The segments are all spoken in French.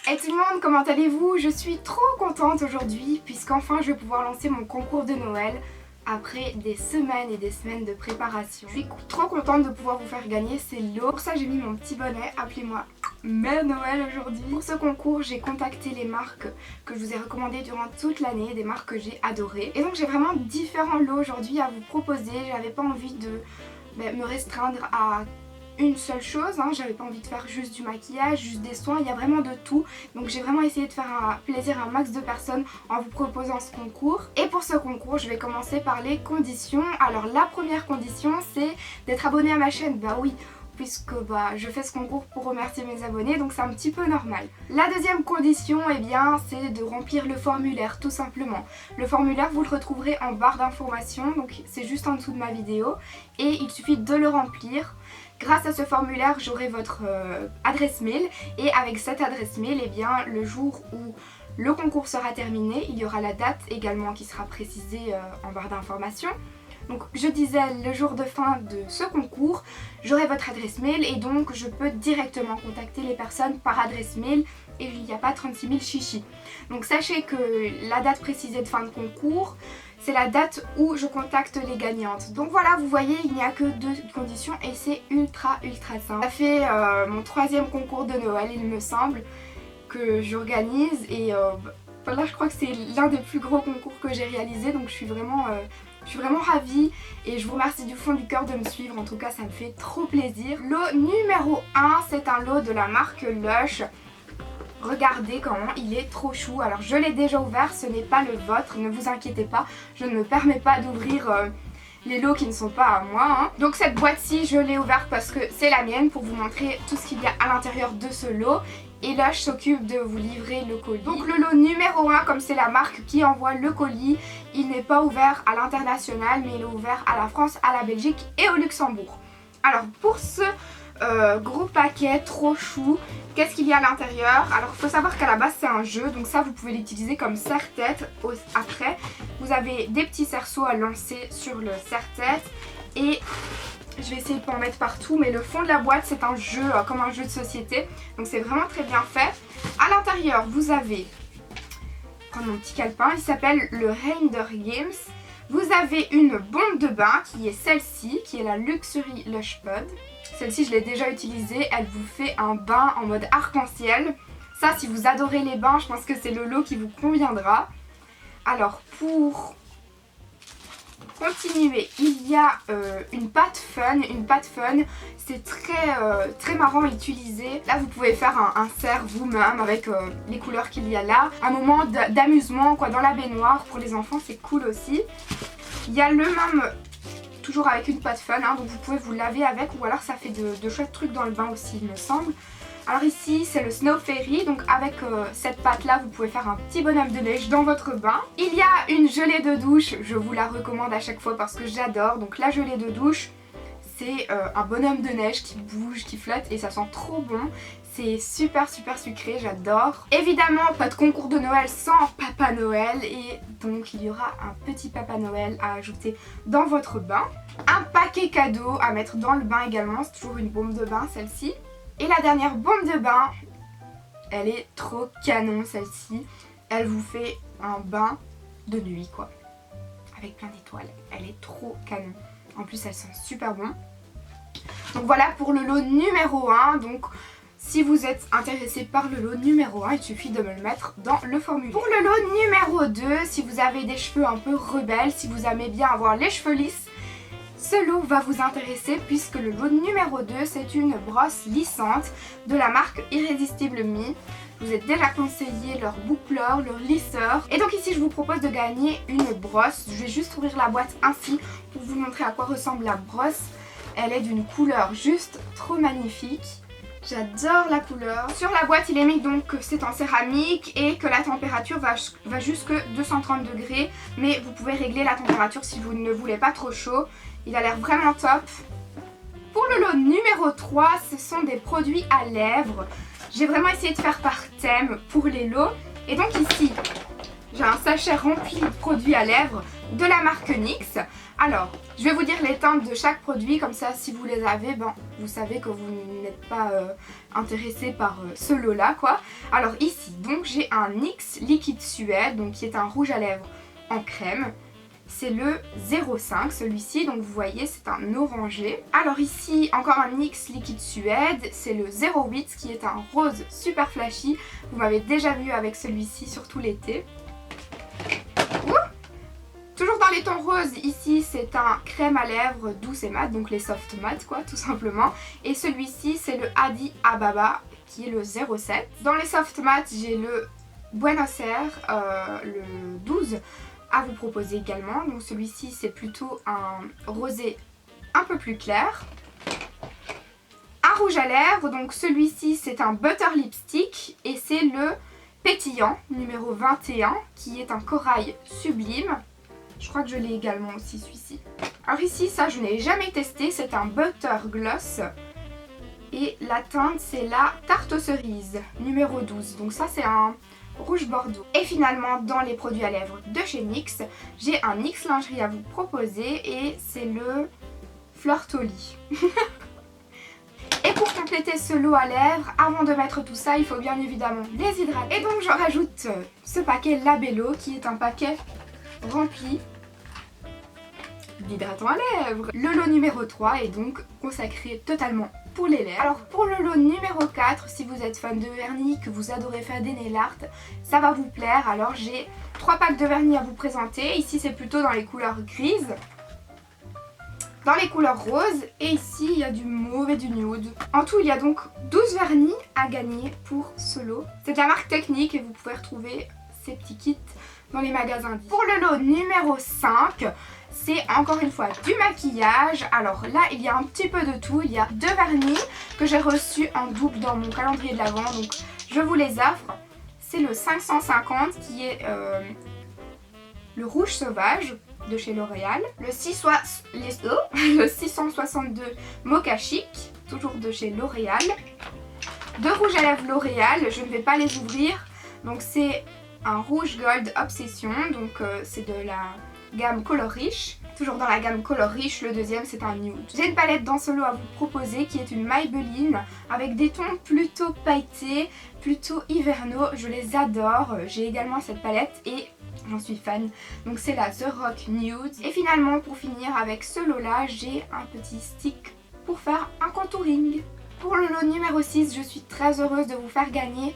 Hey tout le monde, comment allez-vous? Je suis trop contente aujourd'hui puisqu'enfin je vais pouvoir lancer mon concours de Noël après des semaines et des semaines de préparation. Je suis trop contente de pouvoir vous faire gagner ces lots. Pour ça j'ai mis mon petit bonnet, appelez-moi Mère Noël aujourd'hui. Pour ce concours j'ai contacté les marques que je vous ai recommandées durant toute l'année, des marques que j'ai adorées. Et donc j'ai vraiment différents lots aujourd'hui à vous proposer. J'avais pas envie de me restreindre à une seule chose, hein. J'avais pas envie de faire juste du maquillage, juste des soins, il y a vraiment de tout. Donc j'ai vraiment essayé de faire un plaisir à un max de personnes en vous proposant ce concours. Et pour ce concours, je vais commencer par les conditions. Alors la première condition, c'est d'être abonné à ma chaîne. Bah oui, puisque je fais ce concours pour remercier mes abonnés, donc c'est un petit peu normal. La deuxième condition, c'est de remplir le formulaire, tout simplement. Le formulaire, vous le retrouverez en barre d'informations, donc c'est juste en dessous de ma vidéo, et il suffit de le remplir. Grâce à ce formulaire, j'aurai votre adresse mail, et avec cette adresse mail, le jour où le concours sera terminé, il y aura la date également qui sera précisée en barre d'informations. Donc je disais, le jour de fin de ce concours, j'aurai votre adresse mail et donc je peux directement contacter les personnes par adresse mail et il n'y a pas 36 000 chichis. Donc sachez que la date précisée de fin de concours, c'est la date où je contacte les gagnantes. Donc voilà, vous voyez, il n'y a que deux conditions et c'est ultra simple. Ça fait mon troisième concours de Noël, il me semble, que j'organise et là je crois que c'est l'un des plus gros concours que j'ai réalisé, donc je suis vraiment ravie et je vous remercie du fond du cœur de me suivre, en tout cas ça me fait trop plaisir. Lot numéro 1, c'est un lot de la marque Lush. Regardez comment il est trop chou. Alors je l'ai déjà ouvert, ce n'est pas le vôtre, ne vous inquiétez pas, je ne me permets pas d'ouvrir les lots qui ne sont pas à moi, hein. Donc cette boîte-ci, je l'ai ouverte parce que c'est la mienne, pour vous montrer tout ce qu'il y a à l'intérieur de ce lot. Et Lush s'occupe de vous livrer le colis. Donc le lot numéro 1, comme c'est la marque qui envoie le colis, il n'est pas ouvert à l'international, mais il est ouvert à la France, à la Belgique et au Luxembourg. Alors pour ce gros paquet trop chou, qu'est-ce qu'il y a à l'intérieur? Alors il faut savoir qu'à la base c'est un jeu, donc ça vous pouvez l'utiliser comme serre-tête. Après vous avez des petits cerceaux à lancer sur le serre-tête et je vais essayer de pas en mettre partout, mais le fond de la boîte c'est un jeu comme un jeu de société, donc c'est vraiment très bien fait. À l'intérieur vous avez, prendre mon petit calepin, il s'appelle le Reindeer Games. Vous avez une bombe de bain qui est celle-ci, qui est la Luxury Lush Pod. Celle-ci je l'ai déjà utilisée, elle vous fait un bain en mode arc-en-ciel. Ça, si vous adorez les bains, je pense que c'est le lot qui vous conviendra. Alors pour continuer, il y a une pâte fun. C'est très marrant à utiliser. Là vous pouvez faire un cerf vous-même avec les couleurs qu'il y a là. Un moment d'amusement dans la baignoire pour les enfants, c'est cool aussi. Il y a le même, toujours avec une pâte fun, hein, donc vous pouvez vous laver avec, ou alors ça fait de chouettes trucs dans le bain aussi il me semble. Alors ici c'est le Snow Fairy, donc avec cette pâte là vous pouvez faire un petit bonhomme de neige dans votre bain. Il y a une gelée de douche, je vous la recommande à chaque fois parce que j'adore. Donc la gelée de douche, c'est un bonhomme de neige qui bouge, qui flotte et ça sent trop bon. C'est super sucré, j'adore. Évidemment, pas de concours de Noël sans Papa Noël et donc il y aura un petit Papa Noël à ajouter dans votre bain. Un paquet cadeau à mettre dans le bain également, c'est toujours une bombe de bain celle-ci. Et la dernière bombe de bain, elle est trop canon celle-ci. Elle vous fait un bain de nuit avec plein d'étoiles. Elle est trop canon. En plus elle sent super bon. Donc voilà pour le lot numéro 1. Donc si vous êtes intéressé par le lot numéro 1, il suffit de me le mettre dans le formulaire. Pour le lot numéro 2, si vous avez des cheveux un peu rebelles, si vous aimez bien avoir les cheveux lisses, ce lot va vous intéresser puisque le lot numéro 2 c'est une brosse lissante de la marque Irrésistible Me. Je vous ai déjà conseillé leur boucleur, leur lisseur. Et donc ici je vous propose de gagner une brosse. Je vais juste ouvrir la boîte ainsi pour vous montrer à quoi ressemble la brosse. Elle est d'une couleur juste trop magnifique. J'adore la couleur. Sur la boîte il est mis donc que c'est en céramique et que la température va jusque 230 degrés. Mais vous pouvez régler la température si vous ne voulez pas trop chaud. Il a l'air vraiment top. Pour le lot numéro 3, ce sont des produits à lèvres. J'ai vraiment essayé de faire par thème pour les lots. Et donc ici, j'ai un sachet rempli de produits à lèvres. de la marque NYX. Alors, je vais vous dire les teintes de chaque produit, comme ça si vous les avez, ben, vous savez que vous n'êtes pas intéressé par ce lot-là, quoi. Alors ici, donc j'ai un NYX Liquide Suède, donc qui est un rouge à lèvres en crème. C'est le 05 celui-ci, donc vous voyez c'est un orangé. Alors ici encore un NYX Liquide Suède, c'est le 08 qui est un rose super flashy. Vous m'avez déjà vu avec celui-ci surtout l'été. Toujours dans les tons roses, ici c'est un crème à lèvres douce et mat, donc les soft mat quoi tout simplement. Et celui-ci c'est le Adi Ababa qui est le 07. Dans les soft mat j'ai le Buenos Aires, le 12 à vous proposer également. Donc celui-ci c'est plutôt un rosé un peu plus clair. Un rouge à lèvres, donc celui-ci c'est un butter lipstick et c'est le pétillant numéro 21 qui est un corail sublime. Je crois que je l'ai également aussi celui-ci. Alors ici ça je n'ai jamais testé, c'est un butter gloss. Et la teinte c'est la tarte aux cerises numéro 12. Donc ça c'est un rouge bordeaux. Et finalement dans les produits à lèvres de chez NYX, j'ai un NYX lingerie à vous proposer et c'est le Flirtoli. Et pour compléter ce lot à lèvres, avant de mettre tout ça, il faut bien évidemment les hydrater. Et donc je rajoute ce paquet Labello qui est un paquet rempli d'hydratants à lèvres. Le lot numéro 3 est donc consacré totalement pour les lèvres. Alors pour le lot numéro 4, si vous êtes fan de vernis, que vous adorez faire des nail art, ça va vous plaire. Alors j'ai 3 packs de vernis à vous présenter. Ici c'est plutôt dans les couleurs grises, dans les couleurs roses, et ici il y a du mauve et du nude. En tout il y a donc 12 vernis à gagner pour ce lot. C'est de la marque Technique et vous pouvez retrouver ces petits kits dans les magasins. Pour le lot numéro 5, c'est encore une fois du maquillage. Alors là il y a un petit peu de tout. Il y a 2 vernis que j'ai reçus en double dans mon calendrier de l'Avent, donc je vous les offre. C'est le 550 qui est le rouge sauvage de chez L'Oréal, le 662 Mocha Chic, toujours de chez L'Oréal, 2 rouges à lèvres L'Oréal, je ne vais pas les ouvrir, donc c'est un rouge gold obsession, donc c'est de la gamme Color Riche. Toujours dans la gamme Color Riche, le deuxième c'est un nude. J'ai une palette dans ce lot à vous proposer qui est une Maybelline avec des tons plutôt pailletés, plutôt hivernaux, je les adore. J'ai également cette palette et j'en suis fan, donc c'est la The Rock Nude. Et finalement pour finir avec ce lot là, j'ai un petit stick pour faire un contouring. Pour le lot numéro 6, je suis très heureuse de vous faire gagner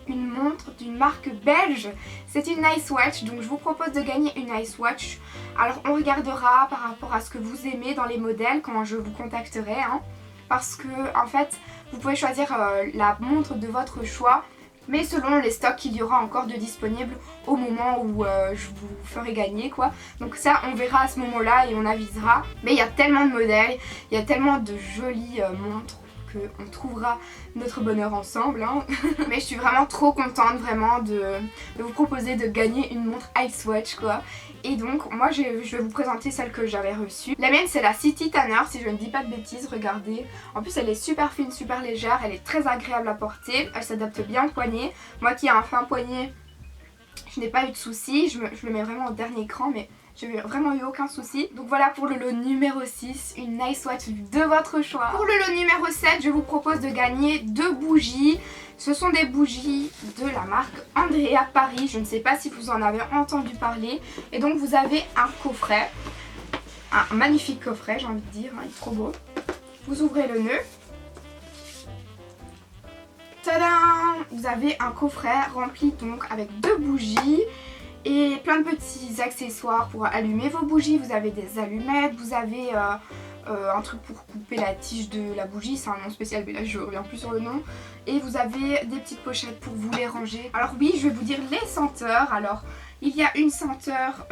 une montre d'une marque belge. C'est une Nice Watch, donc je vous propose de gagner une Nice Watch. Alors on regardera par rapport à ce que vous aimez dans les modèles quand je vous contacterai, hein, parce que en fait vous pouvez choisir la montre de votre choix, mais selon les stocks qu'il y aura encore de disponibles au moment où je vous ferai gagner quoi. Donc ça on verra à ce moment là et on avisera. Mais il y a tellement de modèles, il y a tellement de jolies montres qu'on trouvera notre bonheur ensemble, hein. Mais je suis vraiment trop contente vraiment de vous proposer de gagner une montre Ice Watch quoi. Et donc moi je vais vous présenter celle que j'avais reçue. La mienne c'est la City Tanner si je ne dis pas de bêtises, regardez. En plus elle est super fine, super légère, elle est très agréable à porter, elle s'adapte bien au poignet. Moi qui ai un fin poignet, je n'ai pas eu de soucis, je le mets vraiment au dernier cran mais j'ai vraiment eu aucun souci. Donc voilà pour le lot numéro 6, une Nice Watch de votre choix. Pour le lot numéro 7, je vous propose de gagner 2 bougies. Ce sont des bougies de la marque Andrea Paris. Je ne sais pas si vous en avez entendu parler. Et donc vous avez un coffret, un magnifique coffret j'ai envie de dire, hein, il est trop beau. Vous ouvrez le nœud. Tadam! Vous avez un coffret rempli donc avec 2 bougies et plein de petits accessoires pour allumer vos bougies. Vous avez des allumettes, vous avez un truc pour couper la tige de la bougie, c'est un nom spécial mais là je reviens plus sur le nom. Et vous avez des petites pochettes pour vous les ranger. Alors oui, je vais vous dire les senteurs. Alors il y a une senteur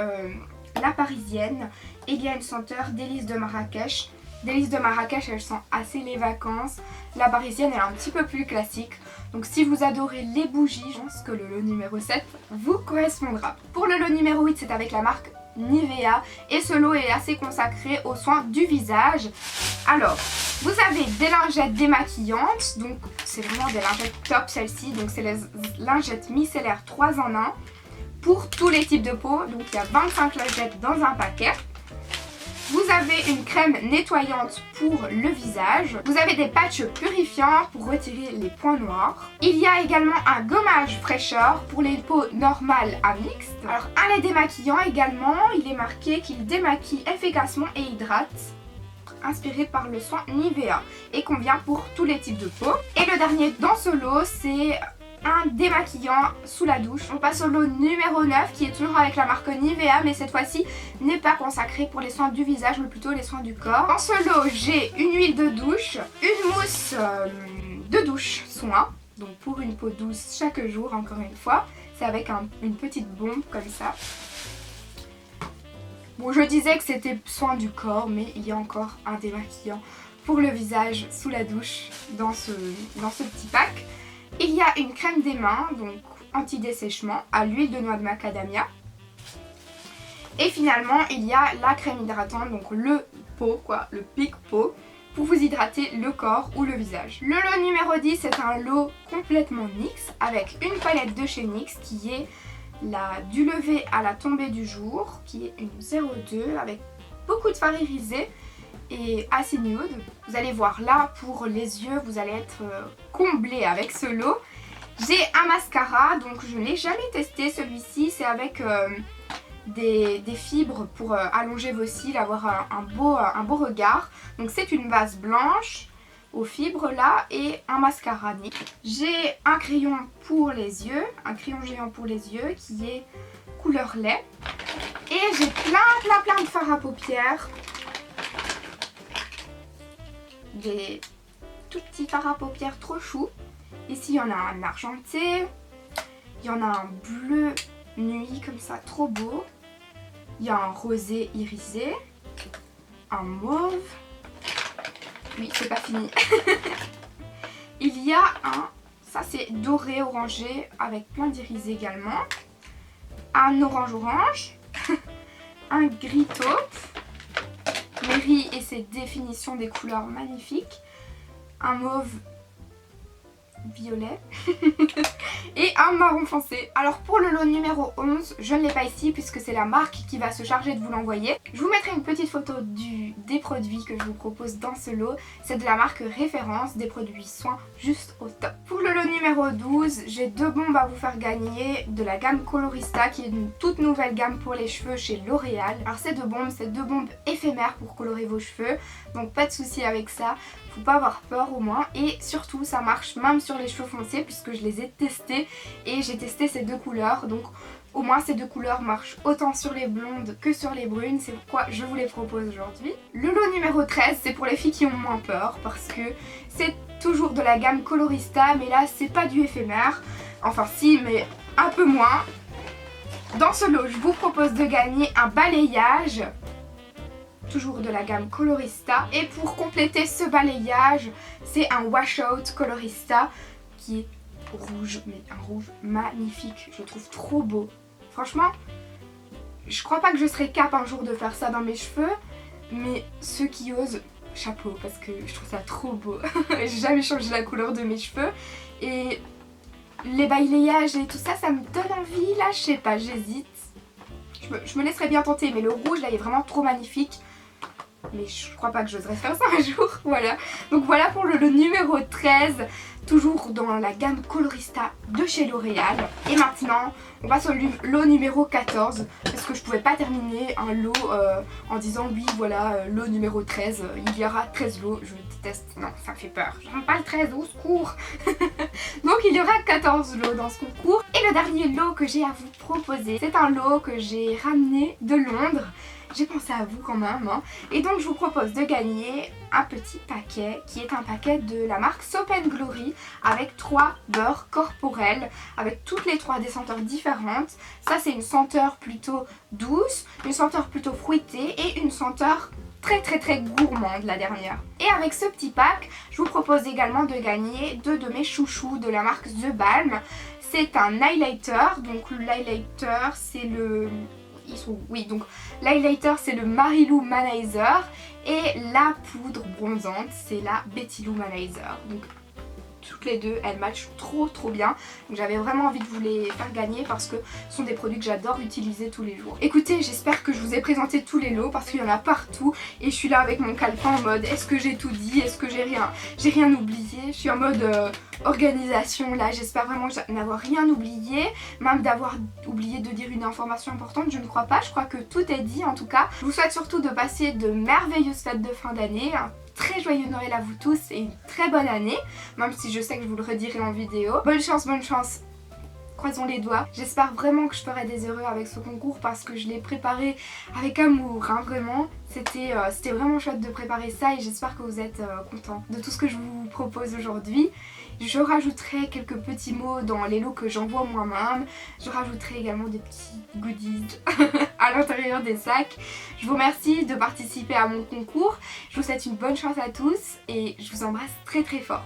la parisienne et il y a une senteur délices de Marrakech. Délices de Marrakech, elles sent assez les vacances. La parisienne elle est un petit peu plus classique. Donc si vous adorez les bougies, je pense que le lot numéro 7 vous correspondra. Pour le lot numéro 8, c'est avec la marque Nivea. Et ce lot est assez consacré aux soins du visage. Alors, vous avez des lingettes démaquillantes. Donc c'est vraiment des lingettes top celle-ci. Donc c'est les lingettes micellaires 3 en 1. pour tous les types de peau. Donc il y a 25 lingettes dans un paquet. Vous avez une crème nettoyante pour le visage. Vous avez des patchs purifiants pour retirer les points noirs. Il y a également un gommage fraîcheur pour les peaux normales à mixtes. Alors un lait démaquillant également, il est marqué qu'il démaquille efficacement et hydrate, inspiré par le soin Nivea et convient pour tous les types de peau. Et le dernier dans ce lot, c'est un démaquillant sous la douche. On passe au lot numéro 9 qui est toujours avec la marque Nivea, mais cette fois-ci n'est pas consacré pour les soins du visage mais plutôt les soins du corps. Dans ce lot, j'ai une huile de douche, une mousse de douche soin, donc pour une peau douce chaque jour encore une fois. C'est avec une petite bombe comme ça. Bon, je disais que c'était soin du corps, mais il y a encore un démaquillant pour le visage sous la douche dans ce petit pack. Il y a une crème des mains, donc anti-dessèchement, à l'huile de noix de macadamia. Et finalement, il y a la crème hydratante, donc le pot, le pic pot, pour vous hydrater le corps ou le visage. Le lot numéro 10 est un lot complètement NYX, avec une palette de chez NYX qui est du lever à la tombée du jour, qui est une 02 avec beaucoup de fard irisé et assez nude. Vous allez voir là, pour les yeux, vous allez être comblé avec ce lot. J'ai un mascara, donc je ne l'ai jamais testé celui-ci, c'est avec des fibres pour allonger vos cils, avoir un beau regard. Donc c'est une base blanche aux fibres là et un mascara NYX. J'ai un crayon pour les yeux, un crayon géant pour les yeux qui est couleur lait. Et j'ai plein de fards à paupières. Des tout petits fards à paupières trop choux. Ici il y en a un argenté, il y en a un bleu nuit comme ça, trop beau. Il y a un rosé irisé, un mauve. Oui, c'est pas fini. Il y a ça c'est doré orangé avec plein d'irisés également. Un orange, un gris taupe. Mary et ses définitions des couleurs magnifiques. Un mauve violet et un marron foncé. Alors pour le lot numéro 11, je ne l'ai pas ici puisque c'est la marque qui va se charger de vous l'envoyer. Je vous mettrai une petite photo des produits que je vous propose dans ce lot. C'est de la marque Référence, des produits soins juste au top. Pour le lot numéro 12, j'ai deux bombes à vous faire gagner de la gamme Colorista qui est une toute nouvelle gamme pour les cheveux chez L'Oréal. Alors ces deux bombes éphémères pour colorer vos cheveux, donc pas de souci avec ça. Faut pas avoir peur au moins, et surtout ça marche même sur les cheveux foncés puisque je les ai testés et j'ai testé ces deux couleurs, donc au moins ces deux couleurs marchent autant sur les blondes que sur les brunes, c'est pourquoi je vous les propose aujourd'hui. Le lot numéro 13, c'est pour les filles qui ont moins peur parce que c'est toujours de la gamme Colorista, mais là c'est pas du éphémère, enfin si mais un peu moins. Dans ce lot je vous propose de gagner un balayage, toujours de la gamme Colorista, et pour compléter ce balayage c'est un wash out Colorista qui est rouge, mais un rouge magnifique, je le trouve trop beau. Franchement je crois pas que je serais capable un jour de faire ça dans mes cheveux, mais ceux qui osent, chapeau, parce que je trouve ça trop beau. J'ai jamais changé la couleur de mes cheveux et les balayages et tout ça, ça me donne envie là, je sais pas, j'hésite. Je me laisserais bien tenter, mais le rouge là il est vraiment trop magnifique. Mais je crois pas que j'oserais faire ça un jour, voilà. Donc voilà pour le lot numéro 13, toujours dans la gamme Colorista de chez L'Oréal. Et maintenant, on passe au lot numéro 14, parce que je pouvais pas terminer un lot en disant oui voilà, lot numéro 13, il y aura 13 lots, je déteste, non ça me fait peur, j'aime pas le 13, au secours. Donc il y aura 14 lots dans ce concours. Et le dernier lot que j'ai à vous proposer, c'est un lot que j'ai ramené de Londres. J'ai pensé à vous quand même, hein. Et donc je vous propose de gagner un petit paquet qui est un paquet de la marque Soap & Glory avec 3 beurres corporels avec toutes les 3 des senteurs différentes. Ça c'est une senteur plutôt douce, une senteur plutôt fruitée et une senteur très gourmande la dernière. Et avec ce petit pack, je vous propose également de gagner 2 de mes chouchous de la marque The Balm. C'est un highlighter, donc l'highlighter c'est le... donc l'highlighter c'est le Marilou Manizer et la poudre bronzante c'est la Betty Lou Manizer. Donc toutes les deux, elles matchent trop bien. Donc j'avais vraiment envie de vous les faire gagner parce que ce sont des produits que j'adore utiliser tous les jours. Écoutez, j'espère que je vous ai présenté tous les lots parce qu'il y en a partout et je suis là avec mon calepin en mode est-ce que j'ai tout dit, est-ce que j'ai rien oublié. Je suis en mode organisation là, j'espère vraiment n'avoir rien oublié, même d'avoir oublié de dire une information importante, je ne crois pas, je crois que tout est dit en tout cas. Je vous souhaite surtout de passer de merveilleuses fêtes de fin d'année, un très joyeux Noël à vous tous et une très bonne année, même si je sais que je vous le redirai en vidéo. Bonne chance, croisons les doigts. J'espère vraiment que je ferai des heureux avec ce concours parce que je l'ai préparé avec amour, hein, vraiment. C'était vraiment chouette de préparer ça et j'espère que vous êtes contents de tout ce que je vous propose aujourd'hui. Je rajouterai quelques petits mots dans les lots que j'envoie moi-même. Je rajouterai également des petits goodies à l'intérieur des sacs. Je vous remercie de participer à mon concours. Je vous souhaite une bonne chance à tous et je vous embrasse très fort.